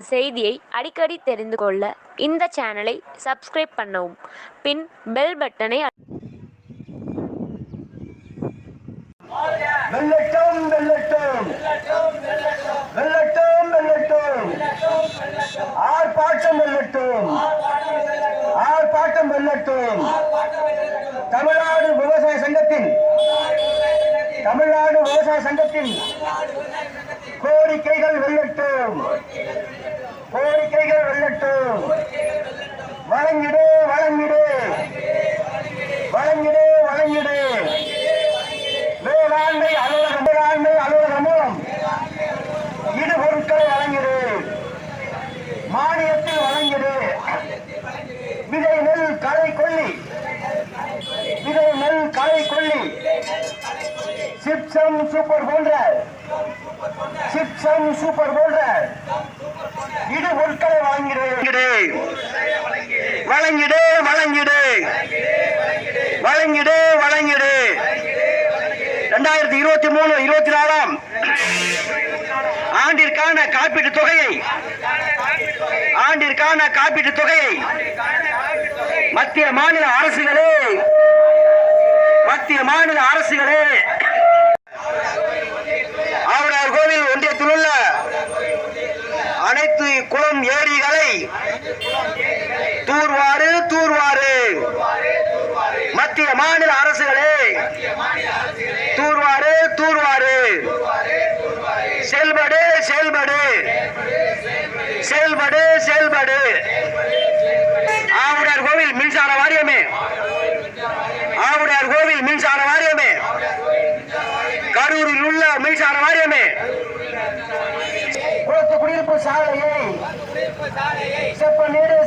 செய்தியை அடிக்கடி தெரிந்து கொள்ள இந்த சேனலை சப்ஸ்கிரைப் பண்ணவும். பின் பெல் பட்டனை வெள்ளட்டும் வெள்ளட்டும் வெள்ளட்டும் வெள்ளட்டும் ஆர்ப்பாட்டம் வெள்ளட்டும் ஆர்ப்பாட்டம் வெள்ளட்டும். தமிழ்நாடு விவசாய சங்கத்தின் கோரிக்கைகள் வெள்ளட்டும் கோரிக்கைகள் வெள்ளட்டும். வழங்கிடு வழங்கிடு வழங்கிடு வழங்கிடு. வேளாண்மை அலுவலகம் மூலம் இடுபொருட்களை வழங்கிடு. மானியத்தில் வழங்கிடு. விதை நெல் களை கொல்லி சிப்சம் சூப்பர் போன்ற இடுபொருட்களை வழங்கிடு. வழங்கிடு வழங்கிடு வழங்கிடு வழங்கிடு. 2023-24 ஆண்டிற்கான காப்பீட்டு தொகையை மத்திய மாநில அரசுகளே ஆவுடையார் கோவில் ஒன்றியத்தில் உள்ள அனைத்து குளம் ஏரிகளை தூர்வாரு. மத்திய மாநில அரசுகளே தூர்வாரு. செயல்படு. ஆவுடையார் கோவில் மின்சார வாரியமே, கரூரில் உள்ள மின்சார வாரியமே, குளத்து குடியிருப்பு சாலையை செப்பனிடு.